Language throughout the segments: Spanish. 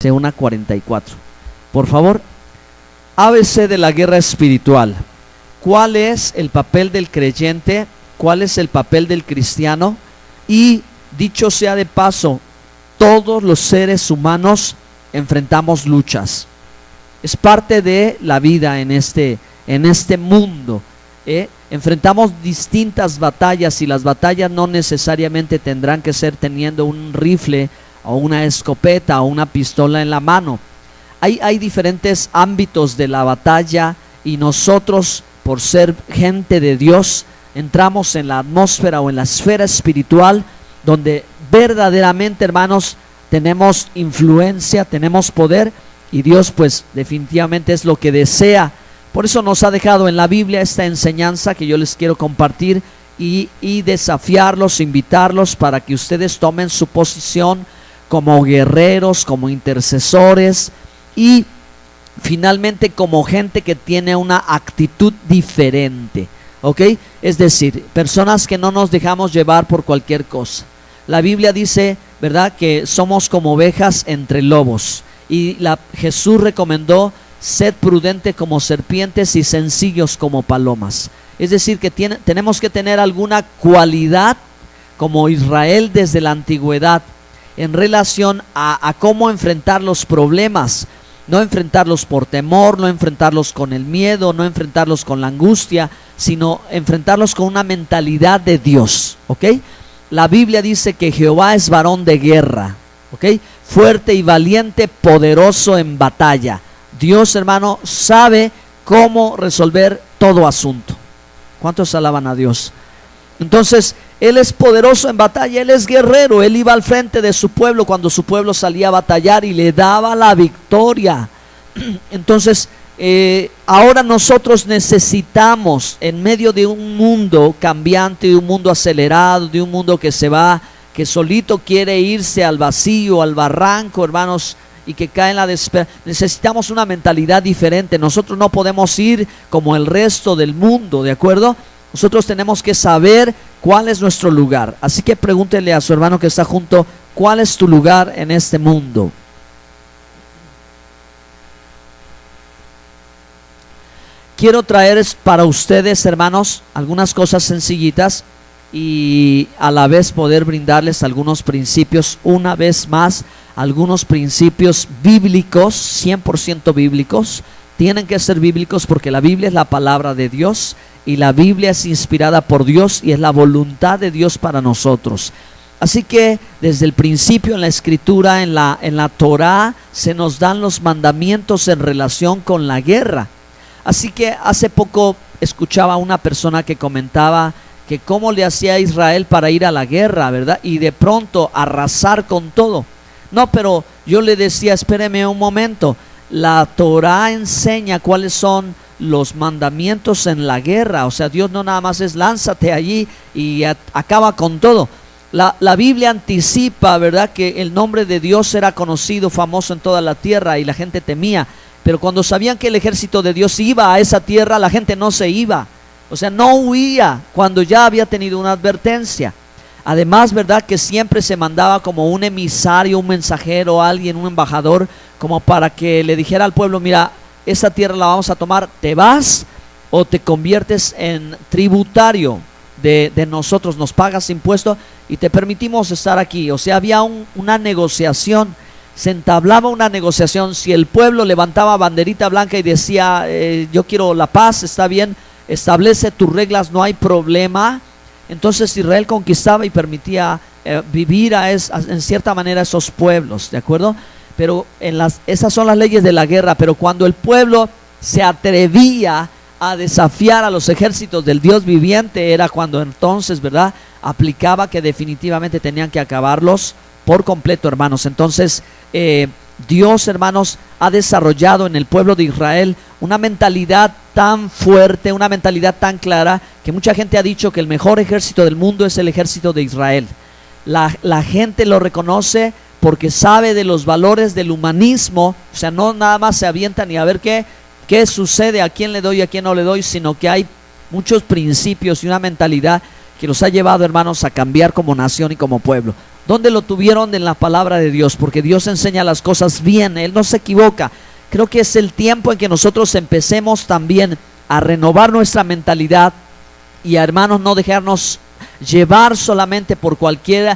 1:44. Por favor, ABC de la guerra espiritual. ¿Cuál es el papel del creyente? ¿Cuál es el papel del cristiano? Y dicho sea de paso, todos los seres humanos enfrentamos luchas. Es parte de la vida en este mundo. Enfrentamos distintas batallas y las batallas no necesariamente tendrán que ser teniendo un rifle o una escopeta o una pistola en la mano. Hay diferentes ámbitos de la batalla y nosotros, por ser gente de Dios, entramos en la atmósfera o en la esfera espiritual donde verdaderamente, hermanos, tenemos influencia, tenemos poder, y Dios pues definitivamente es lo que desea. Por eso nos ha dejado en la Biblia esta enseñanza que yo les quiero compartir y desafiarlos, invitarlos para que ustedes tomen su posición como guerreros, como intercesores y finalmente como gente que tiene una actitud diferente, ¿ok? Es decir, personas que no nos dejamos llevar por cualquier cosa. La Biblia dice, ¿verdad?, que somos como ovejas entre lobos, y Jesús recomendó: sed prudente como serpientes y sencillos como palomas. Es decir, que tenemos que tener alguna cualidad como Israel desde la antigüedad en relación a cómo enfrentar los problemas. No enfrentarlos por temor, no enfrentarlos con el miedo, no enfrentarlos con la angustia, sino enfrentarlos con una mentalidad de Dios, ¿ok? La Biblia dice que Jehová es varón de guerra, ¿ok? Fuerte y valiente, poderoso en batalla. Dios, hermano, sabe cómo resolver todo asunto. ¿Cuántos alaban a Dios? Entonces, Él es poderoso en batalla, Él es guerrero. Él iba al frente de su pueblo cuando su pueblo salía a batallar y le daba la victoria. Entonces, ahora nosotros necesitamos, en medio de un mundo cambiante, de un mundo acelerado, de un mundo que se va, que solito quiere irse al vacío, al barranco, hermanos, y que cae en la desesperanza, necesitamos una mentalidad diferente. Nosotros no podemos ir como el resto del mundo, ¿de acuerdo? Nosotros tenemos que saber cuál es nuestro lugar. Así que pregúntele a su hermano que está junto: ¿cuál es tu lugar en este mundo? Quiero traer para ustedes, hermanos, algunas cosas sencillitas y a la vez poder brindarles algunos principios, una vez más, algunos principios bíblicos, 100% bíblicos. Tienen que ser bíblicos porque la Biblia es la palabra de Dios y la Biblia es inspirada por Dios y es la voluntad de Dios para nosotros. Así que desde el principio en la escritura, en la Torá, se nos dan los mandamientos en relación con la guerra. Así que hace poco escuchaba a una persona que comentaba que cómo le hacía a Israel para ir a la guerra, ¿verdad? Y de pronto arrasar con todo. No, pero yo le decía: espéreme un momento, la Torá enseña cuáles son los mandamientos en la guerra. O sea, Dios no nada más es lánzate allí y acaba con todo. La Biblia anticipa, ¿verdad?, que el nombre de Dios era conocido, famoso en toda la tierra y la gente temía. Pero cuando sabían que el ejército de Dios iba a esa tierra, la gente no se iba. O sea, no huía cuando ya había tenido una advertencia. Además, ¿verdad?, que siempre se mandaba como un emisario, un mensajero, alguien, un embajador, como para que le dijera al pueblo: mira, esta tierra la vamos a tomar, ¿te vas o te conviertes en tributario de nosotros? Nos pagas impuestos y te permitimos estar aquí. O sea, había una negociación, se entablaba una negociación. Si el pueblo levantaba banderita blanca y decía: yo quiero la paz, está bien, establece tus reglas, no hay problema. Entonces Israel conquistaba y permitía vivir en cierta manera a esos pueblos, ¿de acuerdo? Pero esas son las leyes de la guerra. Pero cuando el pueblo se atrevía a desafiar a los ejércitos del Dios viviente, era cuando entonces, ¿verdad?, aplicaba que definitivamente tenían que acabarlos por completo, hermanos. Entonces Dios, hermanos, ha desarrollado en el pueblo de Israel una mentalidad tan fuerte, una mentalidad tan clara, que mucha gente ha dicho que el mejor ejército del mundo es el ejército de Israel. La gente lo reconoce porque sabe de los valores del humanismo. O sea, no nada más se avientan y a ver qué sucede, a quién le doy, a quién no le doy, sino que hay muchos principios y una mentalidad que los ha llevado, hermanos, a cambiar como nación y como pueblo. ¿Dónde lo tuvieron? En la palabra de Dios, porque Dios enseña las cosas bien, Él no se equivoca. Creo que es el tiempo en que nosotros empecemos también a renovar nuestra mentalidad y a, hermanos, no dejarnos llevar solamente por cualquier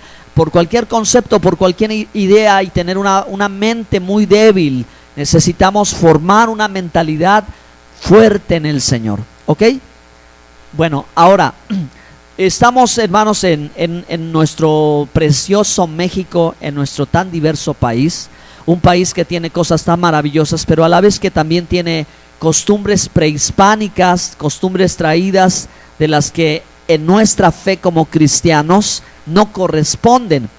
concepto, por cualquier idea y tener una mente muy débil. Necesitamos formar una mentalidad fuerte en el Señor, ¿ok? Bueno, ahora estamos, hermanos, en nuestro precioso México, en nuestro tan diverso país, un país que tiene cosas tan maravillosas, pero a la vez que también tiene costumbres prehispánicas, costumbres traídas de las que en nuestra fe como cristianos no corresponden.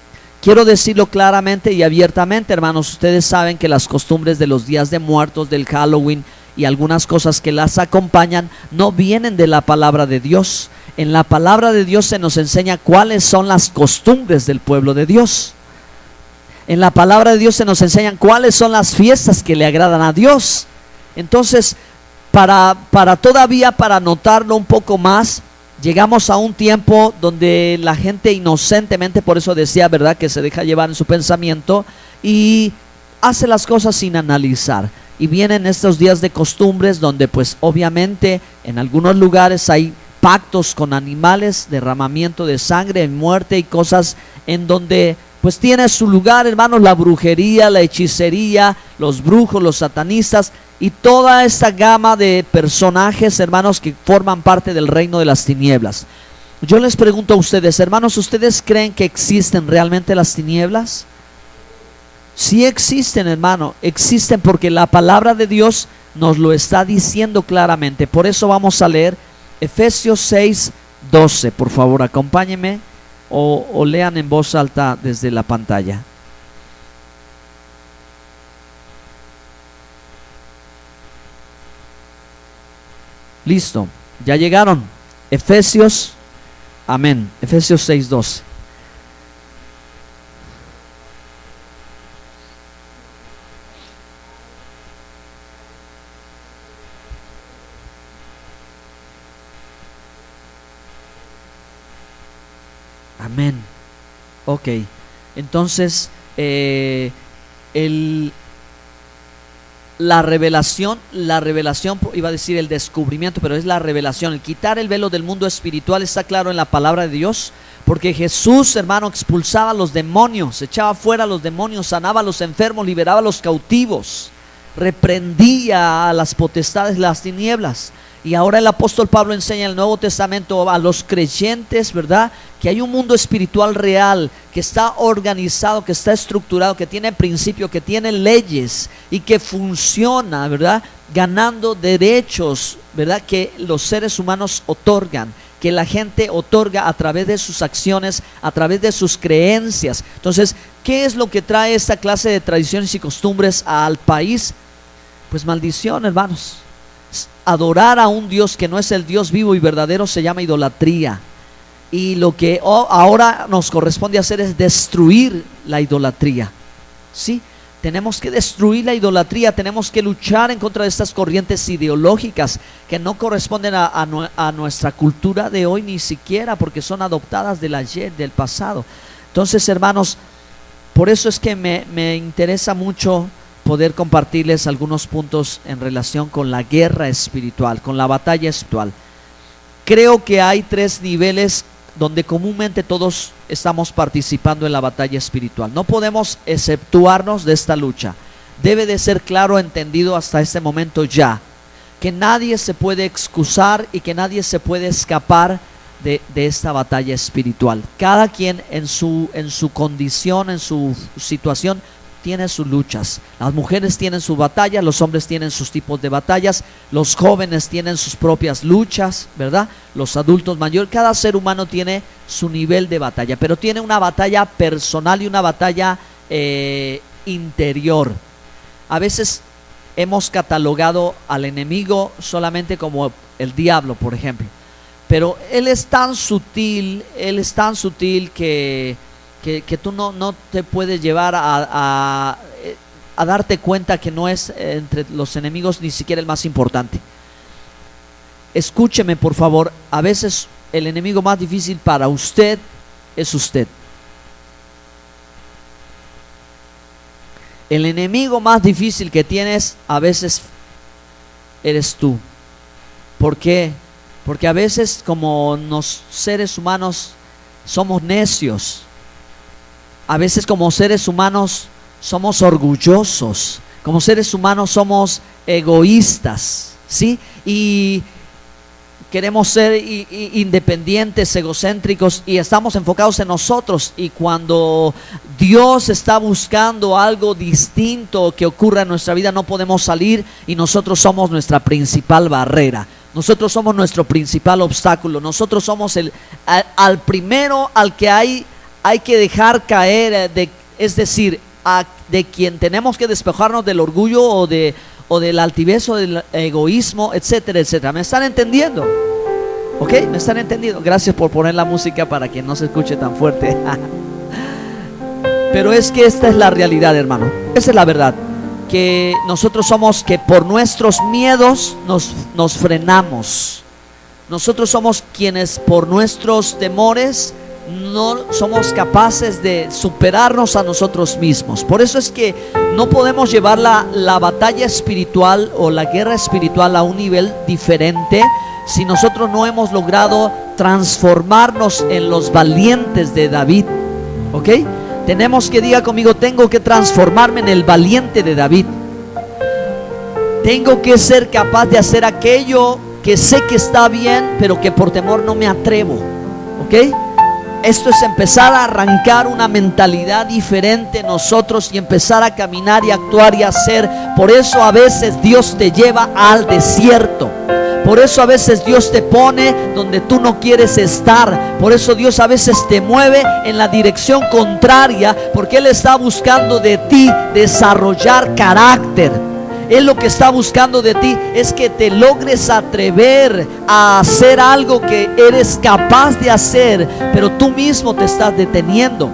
Quiero decirlo claramente y abiertamente, hermanos. Ustedes saben que las costumbres de los días de muertos, del Halloween y algunas cosas que las acompañan no vienen de la palabra de Dios. En la palabra de Dios se nos enseña cuáles son las costumbres del pueblo de Dios. En la palabra de Dios se nos enseñan cuáles son las fiestas que le agradan a Dios. Entonces, para notarlo un poco más, llegamos a un tiempo donde la gente inocentemente, por eso decía, ¿verdad?, que se deja llevar en su pensamiento y hace las cosas sin analizar. Y vienen estos días de costumbres donde pues obviamente en algunos lugares hay pactos con animales, derramamiento de sangre, muerte y cosas en donde pues tiene su lugar, hermanos, la brujería, la hechicería, los brujos, los satanistas y toda esta gama de personajes, hermanos, que forman parte del reino de las tinieblas. Yo les pregunto a ustedes, hermanos, ¿ustedes creen que existen realmente las tinieblas? Sí existen, hermano, existen porque la palabra de Dios nos lo está diciendo claramente. Por eso vamos a leer Efesios 6:12. Por favor, acompáñenme o lean en voz alta desde la pantalla. Listo, ya llegaron. Efesios, amén. Efesios 6:12. Amén. Ok, entonces la revelación, iba a decir el descubrimiento, pero es la revelación, el quitar el velo del mundo espiritual está claro en la palabra de Dios, porque Jesús, hermano, expulsaba a los demonios, echaba fuera a los demonios, sanaba a los enfermos, liberaba a los cautivos, reprendía a las potestades de las tinieblas. Y ahora el apóstol Pablo enseña en el Nuevo Testamento a los creyentes, ¿verdad?, que hay un mundo espiritual real, que está organizado, que está estructurado, que tiene principio, que tiene leyes y que funciona, ¿verdad?, ganando derechos, ¿verdad?, que los seres humanos otorgan, que la gente otorga a través de sus acciones, a través de sus creencias. Entonces, ¿qué es lo que trae esta clase de tradiciones y costumbres al país? Pues maldición, hermanos. Adorar a un Dios que no es el Dios vivo y verdadero se llama idolatría. Y lo que ahora nos corresponde hacer es destruir la idolatría. ¿Sí? Tenemos que destruir la idolatría, tenemos que luchar en contra de estas corrientes ideológicas que no corresponden a nuestra cultura de hoy ni siquiera, porque son adoptadas del ayer, del pasado. Entonces, hermanos, por eso es que me interesa mucho poder compartirles algunos puntos en relación con la guerra espiritual, con la batalla espiritual. Creo que hay 3 niveles donde comúnmente todos estamos participando en la batalla espiritual. No podemos exceptuarnos de esta lucha. Debe de ser claro, entendido hasta este momento ya, que nadie se puede excusar y que nadie se puede escapar de esta batalla espiritual. Cada quien en su condición, en su situación, tiene sus luchas. Las mujeres tienen sus batallas, los hombres tienen sus tipos de batallas, los jóvenes tienen sus propias luchas, ¿verdad? Los adultos mayores, cada ser humano tiene su nivel de batalla, pero tiene una batalla personal y una batalla interior. A veces hemos catalogado al enemigo solamente como el diablo, por ejemplo, pero él es tan sutil que tú no te puedes llevar a darte cuenta que no es entre los enemigos ni siquiera el más importante. Escúcheme, por favor, a veces el enemigo más difícil para usted es usted. El enemigo más difícil que tienes a veces eres tú. ¿Por qué? Porque a veces como seres humanos somos necios. A veces como seres humanos somos orgullosos. Como seres humanos somos egoístas, ¿sí? Y queremos ser independientes, egocéntricos, y estamos enfocados en nosotros. Y cuando Dios está buscando algo distinto que ocurra en nuestra vida, no podemos salir, y nosotros somos nuestra principal barrera. Nosotros somos nuestro principal obstáculo. Nosotros somos al primero al que hay que dejar caer, es decir, de quien tenemos que despejarnos del orgullo o del altivez o del egoísmo, etcétera, etcétera. ¿Me están entendiendo? ¿Ok? ¿Me están entendiendo? Gracias por poner la música para que no se escuche tan fuerte. Pero es que esta es la realidad, hermano. Esa es la verdad. Que nosotros somos que por nuestros miedos nos frenamos. Nosotros somos quienes por nuestros temores no somos capaces de superarnos a nosotros mismos. Por eso es que no podemos llevar la batalla espiritual o la guerra espiritual a un nivel diferente si nosotros no hemos logrado transformarnos en los valientes de David. ¿Ok? Tenemos que, diga conmigo, tengo que transformarme en el valiente de David. Tengo que ser capaz de hacer aquello que sé que está bien, pero que por temor no me atrevo. ¿Ok? Esto es empezar a arrancar una mentalidad diferente en nosotros y empezar a caminar y actuar y hacer. Por eso a veces Dios te lleva al desierto. Por eso a veces Dios te pone donde tú no quieres estar. Por eso Dios a veces te mueve en la dirección contraria, porque Él está buscando de ti desarrollar carácter. Él lo que está buscando de ti es que te logres atrever a hacer algo que eres capaz de hacer, pero tú mismo te estás deteniendo.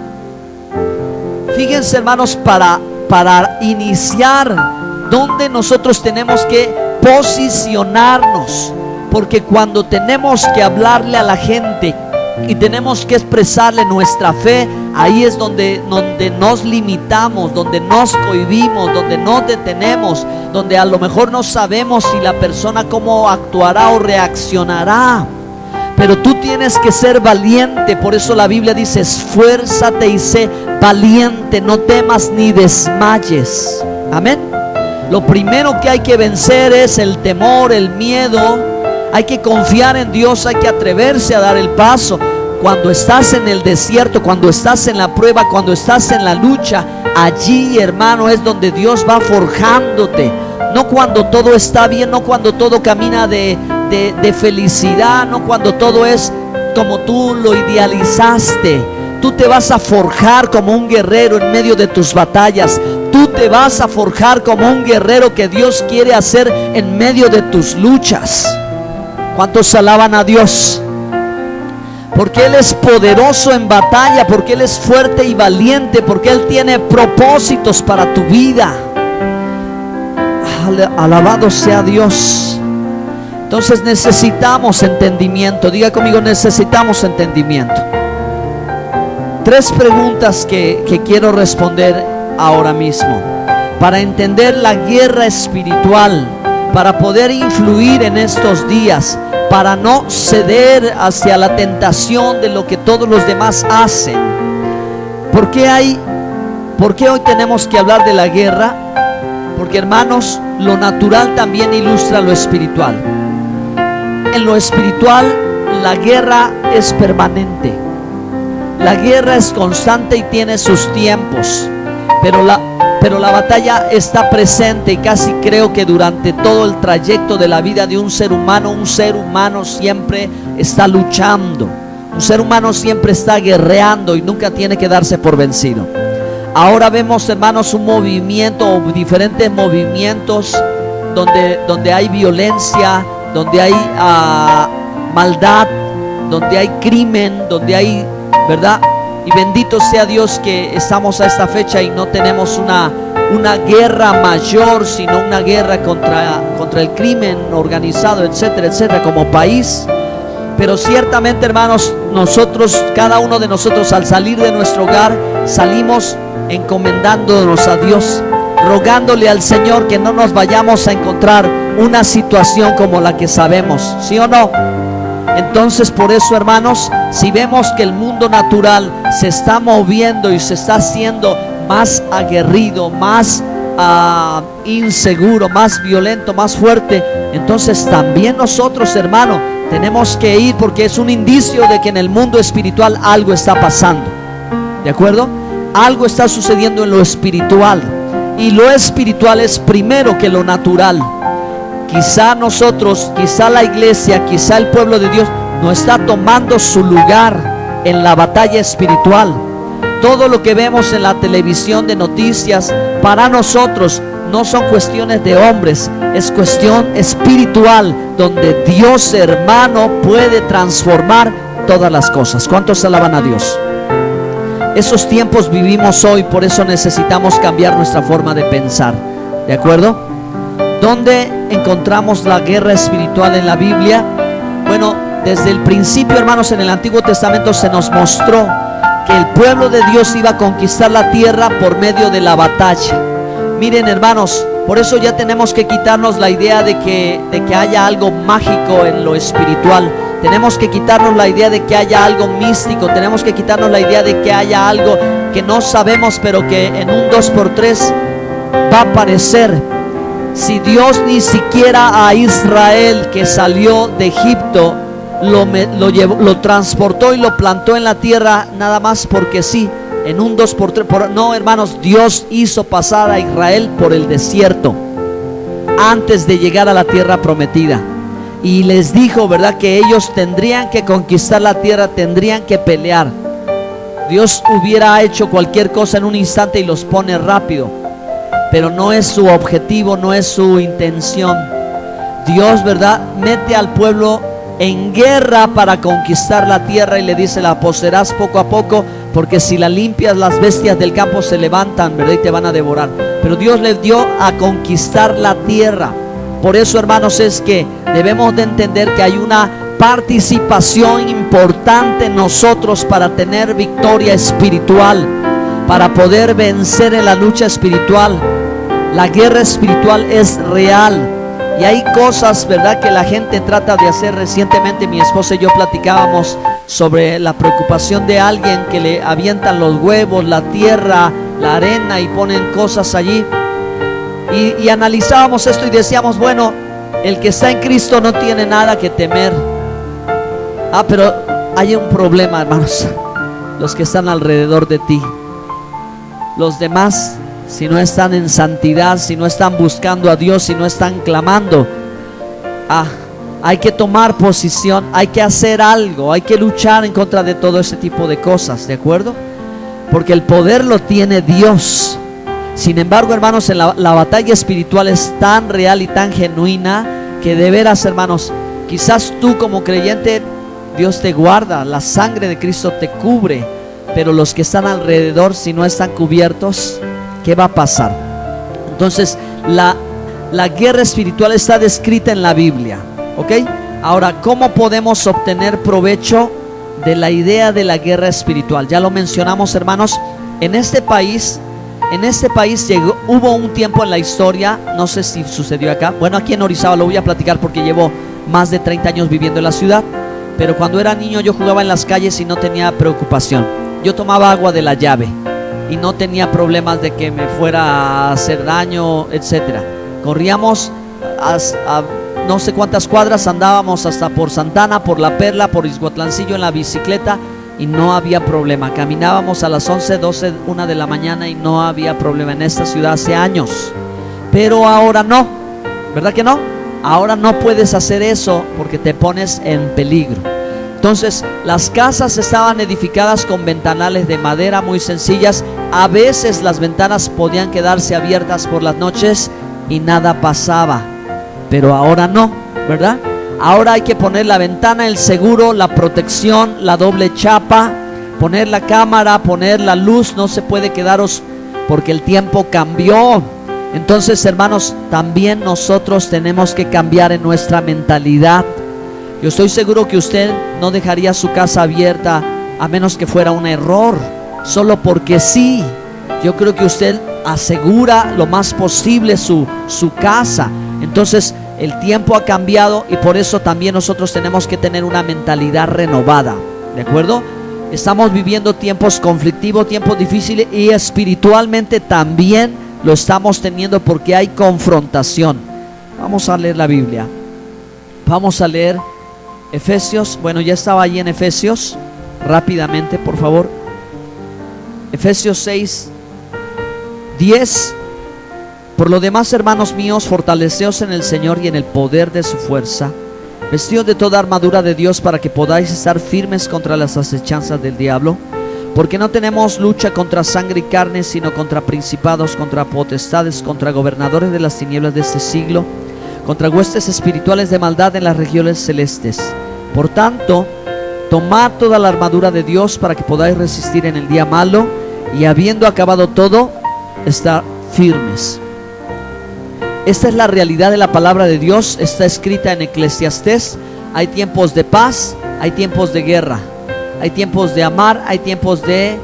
Fíjense, hermanos, para iniciar, donde nosotros tenemos que posicionarnos, porque cuando tenemos que hablarle a la gente y tenemos que expresarle nuestra fe, ahí es donde nos limitamos, donde nos cohibimos, donde nos detenemos, donde a lo mejor no sabemos si la persona cómo actuará o reaccionará. Pero tú tienes que ser valiente. Por eso la Biblia dice: esfuérzate y sé valiente, no temas ni desmayes. Amén. Lo primero que hay que vencer es el temor, el miedo. Hay que confiar en Dios, hay que atreverse a dar el paso. Cuando estás en el desierto, cuando estás en la prueba, cuando estás en la lucha, allí, hermano, es donde Dios va forjándote. No cuando todo está bien, no cuando todo camina de felicidad, no cuando todo es como tú lo idealizaste. Tú te vas a forjar como un guerrero en medio de tus batallas. Tú te vas a forjar como un guerrero que Dios quiere hacer en medio de tus luchas. ¿Cuántos alaban a Dios? Porque Él es poderoso en batalla, porque Él es fuerte y valiente, porque Él tiene propósitos para tu vida. Alabado sea Dios. Entonces necesitamos entendimiento. Diga conmigo, necesitamos entendimiento. 3 preguntas que quiero responder ahora mismo. Para entender la guerra espiritual, para poder influir en estos días, para no ceder hacia la tentación de lo que todos los demás hacen. ¿Por qué hoy tenemos que hablar de la guerra? Porque, hermanos, lo natural también ilustra lo espiritual. En lo espiritual, la guerra es permanente. La guerra es constante y tiene sus tiempos. Pero la batalla está presente, y casi creo que durante todo el trayecto de la vida de un ser humano siempre está luchando. Un ser humano siempre está guerreando y nunca tiene que darse por vencido. Ahora vemos, hermanos, un movimiento o diferentes movimientos donde hay violencia, donde hay maldad, donde hay crimen, donde hay, ¿verdad? Y bendito sea Dios que estamos a esta fecha y no tenemos una guerra mayor, sino una guerra contra el crimen organizado, etcétera, etcétera, como país. Pero ciertamente, hermanos, cada uno de nosotros, al salir de nuestro hogar, salimos encomendándonos a Dios. rogándole al Señor que no nos vayamos a encontrar una situación como la que sabemos, ¿sí o no? Entonces, por eso, hermanos, si vemos que el mundo natural se está moviendo y se está haciendo más aguerrido, más inseguro, más violento, más fuerte, entonces también nosotros, hermano, tenemos que ir, porque es un indicio de que en el mundo espiritual algo está pasando, ¿de acuerdo? Algo está sucediendo en lo espiritual, y lo espiritual es primero que lo natural. Quizá nosotros, quizá la iglesia, quizá el pueblo de Dios no está tomando su lugar en la batalla espiritual. Todo lo que vemos en la televisión de noticias, para nosotros no son cuestiones de hombres, es cuestión espiritual, donde Dios, hermano, puede transformar todas las cosas. ¿Cuántos alaban a Dios? Esos tiempos vivimos hoy, por eso necesitamos cambiar nuestra forma de pensar, ¿de acuerdo? ¿Dónde encontramos la guerra espiritual en la Biblia? Bueno, desde el principio, hermanos, en el Antiguo Testamento se nos mostró que el pueblo de Dios iba a conquistar la tierra por medio de la batalla. Miren, hermanos, por eso ya tenemos que quitarnos la idea de que haya algo mágico en lo espiritual. Tenemos que quitarnos la idea de que haya algo místico. Tenemos que quitarnos la idea de que haya algo que no sabemos, pero que en un 2x3 va a aparecer. Si Dios ni siquiera a Israel, que salió de Egipto, lo transportó y lo plantó en la tierra nada más porque sí, en un 2x3, no, hermanos, Dios hizo pasar a Israel por el desierto antes de llegar a la tierra prometida, y les dijo, ¿verdad?, que ellos tendrían que conquistar la tierra, tendrían que pelear. Dios hubiera hecho cualquier cosa en un instante y los pone rápido, pero no es su objetivo, no es su intención. Dios, ¿verdad?, mete al pueblo en guerra para conquistar la tierra, y le dice: la poseerás poco a poco, porque si la limpias, las bestias del campo se levantan, ¿verdad?, y te van a devorar. Pero Dios les dio a conquistar la tierra. Por eso, hermanos, es que debemos de entender que hay una participación importante en nosotros para tener victoria espiritual, para poder vencer en la lucha espiritual. La guerra espiritual es real. Y hay cosas, ¿verdad?, que la gente trata de hacer. Recientemente mi esposa y yo platicábamos sobre la preocupación de alguien que le avientan los huevos, la tierra, la arena, y ponen cosas allí. Y analizábamos esto y decíamos: bueno, el que está en Cristo no tiene nada que temer. Pero hay un problema, hermanos: los que están alrededor de ti, los demás, si no están en santidad, si no están buscando a Dios, si no están clamando, hay que tomar posición, hay que hacer algo, hay que luchar en contra de todo ese tipo de cosas, ¿de acuerdo? Porque el poder lo tiene Dios. Sin embargo, hermanos, la batalla espiritual es tan real y tan genuina que, de veras, hermanos, quizás tú como creyente, Dios te guarda, la sangre de Cristo te cubre, pero los que están alrededor, si no están cubiertos, ¿qué va a pasar? Entonces, la guerra espiritual está descrita en la Biblia, ¿ok? Ahora, ¿cómo podemos obtener provecho de la idea de la guerra espiritual? Ya lo mencionamos, hermanos. En este país hubo un tiempo en la historia, no sé si sucedió acá, bueno, aquí en Orizaba, lo voy a platicar porque llevo más de 30 años viviendo en la ciudad, pero cuando era niño yo jugaba en las calles y no tenía preocupación. Yo tomaba agua de la llave y no tenía problemas de que me fuera a hacer daño, etcétera. Corríamos a no sé cuántas cuadras, andábamos hasta por Santana, por La Perla, por Ixhuatlancillo en la bicicleta, y no había problema. Caminábamos a las 11, 12, 1 de la mañana y no había problema en esta ciudad hace años. Pero ahora no, ¿verdad que no? Ahora no puedes hacer eso porque te pones en peligro. Entonces, las casas estaban edificadas con ventanales de madera muy sencillas. A veces las ventanas podían quedarse abiertas por las noches y nada pasaba. Pero ahora no, ¿verdad? Ahora hay que poner la ventana, el seguro, la protección, la doble chapa, poner la cámara, poner la luz. No se puede quedaros porque el tiempo cambió. Entonces, hermanos, también nosotros tenemos que cambiar en nuestra mentalidad. Yo estoy seguro que usted no dejaría su casa abierta a menos que fuera un error, solo porque sí. Yo creo que usted asegura lo más posible su casa. Entonces el tiempo ha cambiado y por eso también nosotros tenemos que tener una mentalidad renovada, ¿de acuerdo? Estamos viviendo tiempos conflictivos, tiempos difíciles, y espiritualmente también lo estamos teniendo porque hay confrontación. Vamos a leer la Biblia. Vamos a leer Efesios. Bueno, ya estaba allí en Efesios. Rápidamente, por favor. Efesios 6, 10. Por lo demás, hermanos míos, fortaleceos en el Señor y en el poder de su fuerza, vestidos de toda armadura de Dios, para que podáis estar firmes contra las acechanzas del diablo. Porque no tenemos lucha contra sangre y carne, sino contra principados, contra potestades, contra gobernadores de las tinieblas de este siglo, contra huestes espirituales de maldad en las regiones celestes. Por tanto, tomad toda la armadura de Dios para que podáis resistir en el día malo, y habiendo acabado todo, estar firmes. Esta es la realidad de la palabra de Dios. Está escrita en Eclesiastés. Hay tiempos de paz, hay tiempos de guerra, hay tiempos de amar, hay tiempos de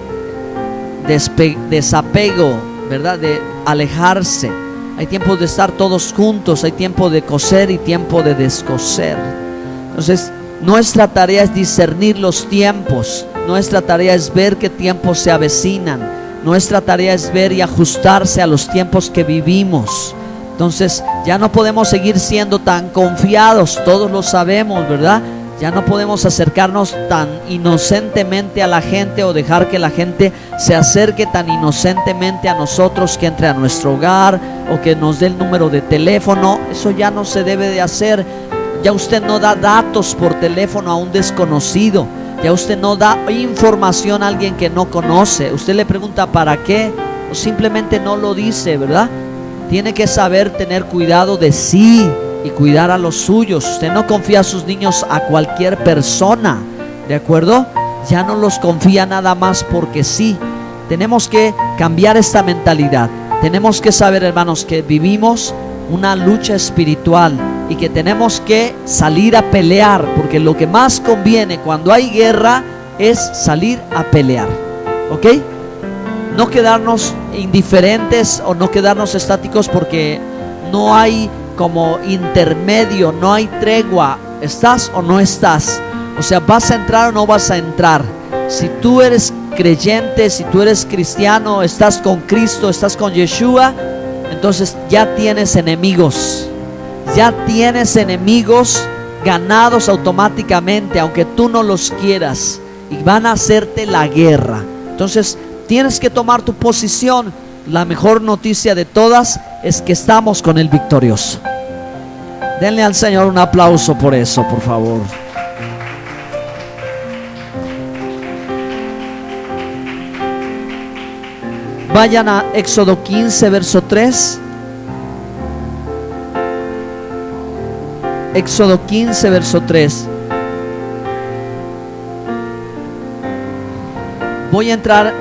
desapego, ¿verdad? De alejarse. Hay tiempos de estar todos juntos, hay tiempo de coser y tiempo de descoser. Entonces, nuestra tarea es discernir los tiempos. Nuestra tarea es ver qué tiempos se avecinan. Nuestra tarea es ver y ajustarse a los tiempos que vivimos. Entonces, ya no podemos seguir siendo tan confiados, todos lo sabemos, ¿verdad? Ya no podemos acercarnos tan inocentemente a la gente, o dejar que la gente se acerque tan inocentemente a nosotros, que entre a nuestro hogar o que nos dé el número de teléfono. Eso ya no se debe de hacer. Ya usted no da datos por teléfono a un desconocido. Ya usted no da información a alguien que no conoce. Usted le pregunta ¿para qué? O simplemente no lo dice, ¿verdad? Tiene que saber tener cuidado de sí y cuidar a los suyos. Usted no confía a sus niños a cualquier persona, ¿de acuerdo? Ya no los confía nada más porque sí. Tenemos que cambiar esta mentalidad. Tenemos que saber, hermanos, que vivimos una lucha espiritual y que tenemos que salir a pelear, porque lo que más conviene cuando hay guerra es salir a pelear, ¿ok? No quedarnos indiferentes o no quedarnos estáticos, porque no hay como intermedio, no hay tregua. ¿Estás o no estás? O sea, ¿vas a entrar o no vas a entrar? Si tú eres creyente, si tú eres cristiano, estás con Cristo, estás con Yeshua, entonces ya tienes enemigos. Ya tienes enemigos ganados automáticamente, aunque tú no los quieras, y van a hacerte la guerra. Entonces tienes que tomar tu posición. La mejor noticia de todas es que estamos con el victorioso. Denle al Señor un aplauso por eso, por favor. Vayan a Éxodo 15, verso 3. Éxodo 15, verso 3. Voy a entrar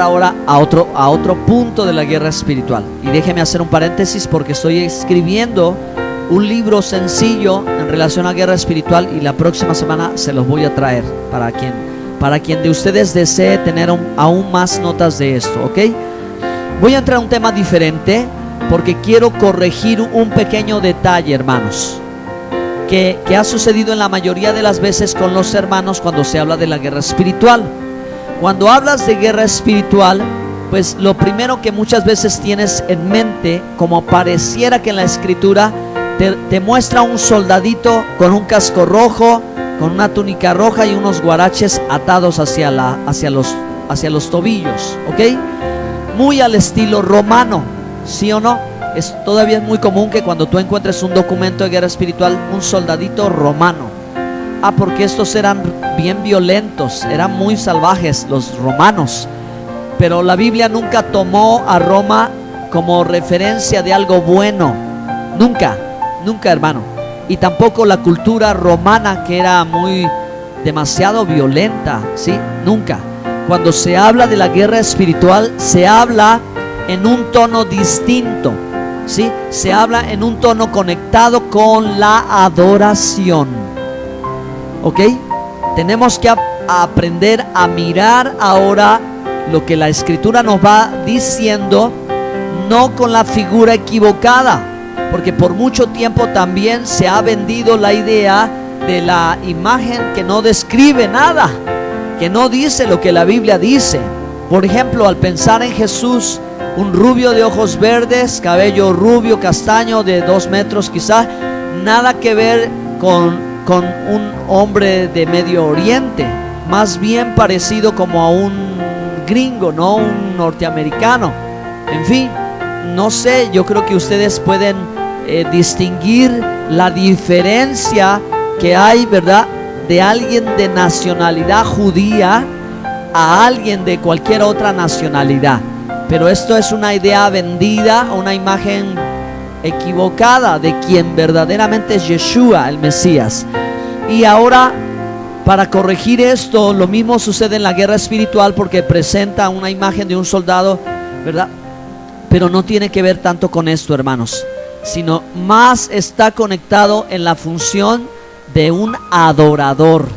ahora a otro punto de la guerra espiritual. Y déjeme hacer un paréntesis, porque estoy escribiendo un libro sencillo en relación a guerra espiritual, y la próxima semana se los voy a traer para quien de ustedes desee tener aún más notas de esto, ¿ok? Voy a entrar a un tema diferente porque quiero corregir un pequeño detalle, hermanos, que ha sucedido en la mayoría de las veces con los hermanos cuando se habla de la guerra espiritual. Cuando hablas de guerra espiritual, pues lo primero que muchas veces tienes en mente, como pareciera que en la escritura te muestra un soldadito con un casco rojo, con una túnica roja y unos guaraches atados hacia los tobillos, ¿ok? Muy al estilo romano, ¿sí o no? Todavía es muy común que cuando tú encuentres un documento de guerra espiritual, un soldadito romano. Porque estos eran bien violentos, eran muy salvajes los romanos. Pero la Biblia nunca tomó a Roma como referencia de algo bueno. Nunca, hermano. Y tampoco la cultura romana, que era demasiado violenta, ¿sí? Nunca. Cuando se habla de la guerra espiritual, se habla en un tono distinto, ¿sí? Se habla en un tono conectado con la adoración, ¿ok? Tenemos que aprender a mirar ahora lo que la escritura nos va diciendo no con la figura equivocada, porque por mucho tiempo también se ha vendido la idea de la imagen que no describe nada, que no dice lo que la Biblia dice. Por ejemplo, al pensar en Jesús, un rubio de ojos verdes, cabello rubio, castaño, de 2 metros quizá, nada que ver con un hombre de Medio Oriente, más bien parecido como a un gringo, no un norteamericano. En fin, no sé, yo creo que ustedes pueden distinguir la diferencia que hay, ¿verdad?, de alguien de nacionalidad judía a alguien de cualquier otra nacionalidad. Pero esto es una idea vendida, una imagen equivocada de quien verdaderamente es Yeshua, el Mesías. Y ahora, para corregir esto, lo mismo sucede en la guerra espiritual, porque presenta una imagen de un soldado, ¿verdad? Pero no tiene que ver tanto con esto, hermanos, sino más está conectado en la función de un adorador.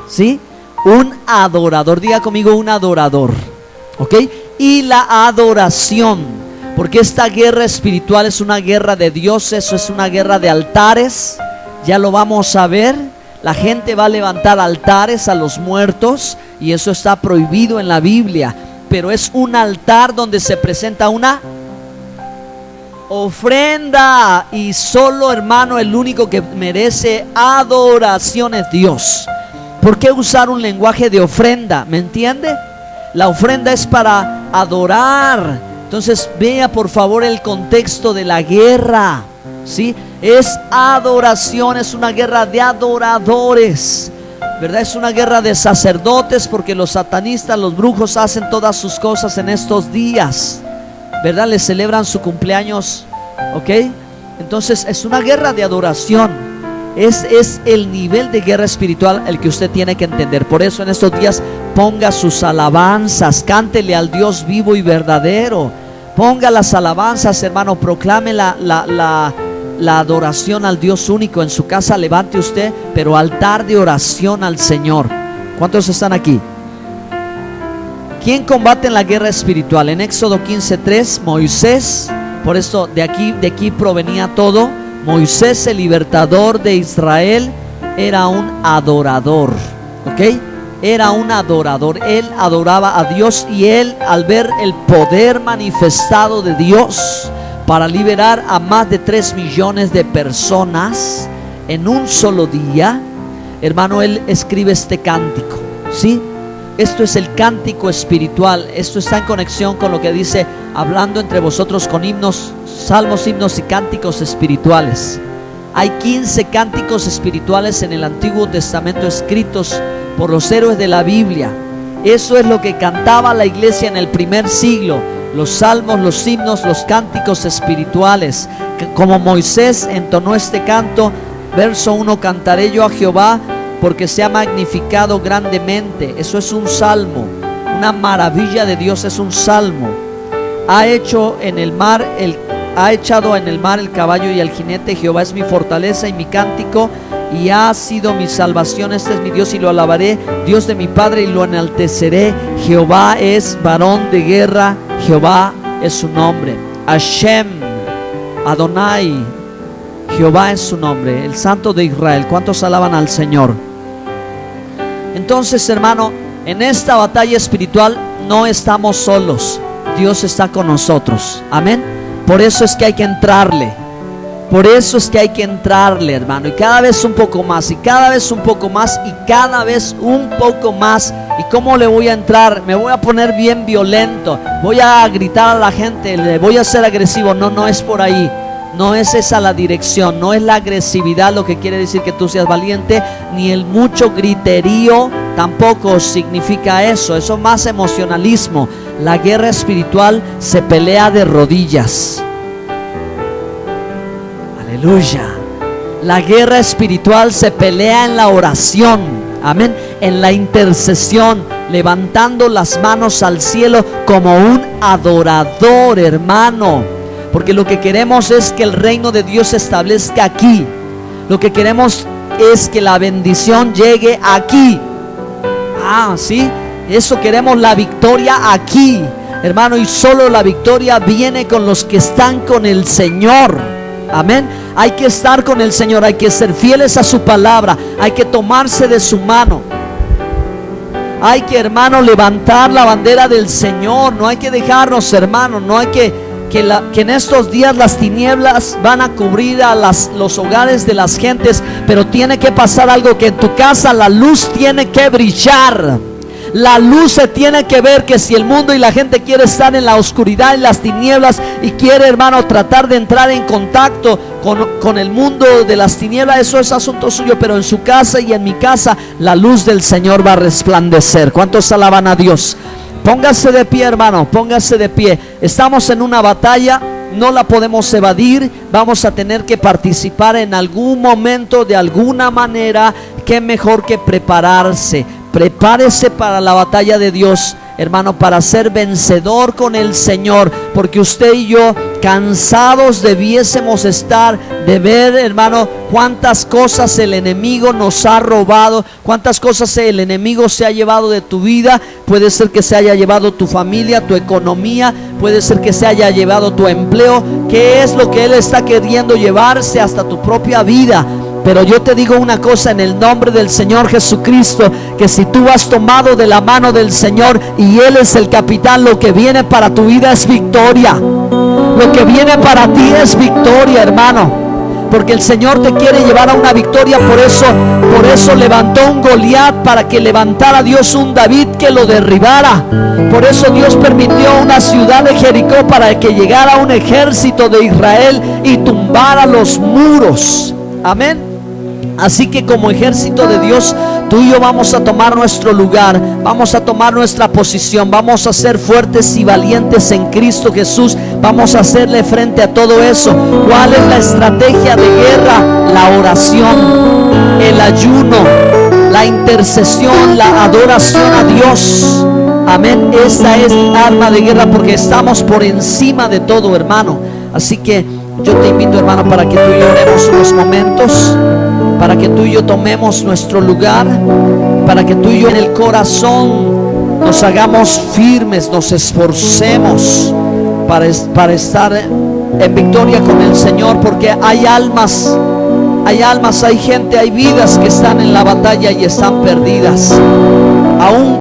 ¿Sí? Un adorador, diga conmigo, un adorador. ¿Ok? Y la adoración, porque esta guerra espiritual es una guerra de dioses, es una guerra de altares. Ya lo vamos a ver. La gente va a levantar altares a los muertos, y eso está prohibido en la Biblia. Pero es un altar donde se presenta una ofrenda, y solo, hermano, el único que merece adoración es Dios. ¿Por qué usar un lenguaje de ofrenda? ¿Me entiende? La ofrenda es para adorar. Entonces vea por favor el contexto de la guerra, ¿sí? Es adoración, es una guerra de adoradores, ¿verdad? Es una guerra de sacerdotes, porque los satanistas, los brujos hacen todas sus cosas en estos días, ¿verdad? Les celebran su cumpleaños, ¿ok? Entonces es una guerra de adoración. Es el nivel de guerra espiritual el que usted tiene que entender. Por eso en estos días ponga sus alabanzas, cántele al Dios vivo y verdadero. Ponga las alabanzas, hermano, proclame la adoración al Dios único. En su casa levante usted, pero altar de oración al Señor. ¿Cuántos están aquí? ¿Quién combate en la guerra espiritual? En Éxodo 15:3, Moisés. Por esto de aquí provenía todo. Moisés, el libertador de Israel, era un adorador, ¿ok? Era un adorador. Él adoraba a Dios, y él, al ver el poder manifestado de Dios para liberar a más de 3 millones de personas en un solo día, hermano, él escribe este cántico, ¿sí? Esto es el cántico espiritual. Esto está en conexión con lo que dice: hablando entre vosotros con himnos, salmos, himnos y cánticos espirituales. Hay 15 cánticos espirituales en el Antiguo Testamento escritos por los héroes de la Biblia. Eso es lo que cantaba la iglesia en el primer siglo: los salmos, los himnos, los cánticos espirituales. Como Moisés entonó este canto, verso 1: cantaré yo a Jehová, porque se ha magnificado grandemente. Eso es un salmo. Una maravilla de Dios es un salmo. Ha echado en el mar el caballo y el jinete. Jehová es mi fortaleza y mi cántico, y ha sido mi salvación. Este es mi Dios y lo alabaré, Dios de mi Padre, y lo enalteceré. Jehová es varón de guerra, Jehová es su nombre. Hashem, Adonai, Jehová es su nombre, el Santo de Israel. ¿Cuántos alaban al Señor? Entonces, hermano, en esta batalla espiritual no estamos solos. Dios está con nosotros. Amén. Por eso es que hay que entrarle. Por eso es que hay que entrarle, hermano. Y cada vez un poco más, y cada vez un poco más, y cada vez un poco más. ¿Y cómo le voy a entrar? Me voy a poner bien violento, voy a gritar a la gente, le voy a ser agresivo. No, no es por ahí. No es esa la dirección. No es la agresividad lo que quiere decir que tú seas valiente, ni el mucho griterío tampoco significa eso. Eso es más emocionalismo. La guerra espiritual se pelea de rodillas. Aleluya. La guerra espiritual se pelea en la oración. Amén. En la intercesión, levantando las manos al cielo como un adorador, hermano. Porque lo que queremos es que el reino de Dios se establezca aquí. Lo que queremos es que la bendición llegue aquí. ¿Sí? Eso queremos, la victoria aquí. hermano, y solo la victoria viene con los que están con el Señor. Amén. Hay que estar con el Señor, hay que ser fieles a su palabra, hay que tomarse de su mano. Hay que, hermano, levantar la bandera del Señor. No hay que dejarnos, hermano, no hay que en estos días las tinieblas van a cubrir a los hogares de las gentes, pero tiene que pasar algo, que en tu casa la luz tiene que brillar. La luz se tiene que ver, que si el mundo y la gente quiere estar en la oscuridad y las tinieblas y quiere, hermano, tratar de entrar en contacto con el mundo de las tinieblas, eso es asunto suyo, pero en su casa y en mi casa la luz del Señor va a resplandecer. ¿Cuántos alaban a Dios? Póngase de pie, hermano, póngase de pie. Estamos en una batalla, no la podemos evadir. Vamos a tener que participar en algún momento, de alguna manera. Qué mejor que prepararse. Prepárese para la batalla de Dios, hermano, para ser vencedor con el Señor, porque usted y yo, cansados debiésemos estar de ver, hermano, cuántas cosas el enemigo nos ha robado, cuántas cosas el enemigo se ha llevado de tu vida. Puede ser que se haya llevado tu familia, tu economía, puede ser que se haya llevado tu empleo. ¿Qué es lo que él está queriendo llevarse? Hasta tu propia vida. Pero yo te digo una cosa, en el nombre del Señor Jesucristo, que si tú has tomado de la mano del Señor y Él es el capitán, lo que viene para tu vida es victoria. Lo que viene para ti es victoria, hermano, porque el Señor te quiere llevar a una victoria. Por eso levantó un Goliat, para que levantara Dios un David que lo derribara. Por eso Dios permitió una ciudad de Jericó, para que llegara un ejército de Israel y tumbara los muros. Amén. Así que como ejército de Dios, tú y yo vamos a tomar nuestro lugar, vamos a tomar nuestra posición, vamos a ser fuertes y valientes en Cristo Jesús. Vamos a hacerle frente a todo eso. ¿Cuál es la estrategia de guerra? La oración, el ayuno, la intercesión, la adoración a Dios. Amén. Esta es arma de guerra, porque estamos por encima de todo, hermano. Así que yo te invito, hermano, para que tú y yo oremos unos momentos, para que tú y yo tomemos nuestro lugar, para que tú y yo en el corazón nos hagamos firmes, nos esforcemos para estar en victoria con el Señor, porque hay almas, hay gente, hay vidas que están en la batalla y están perdidas. Aún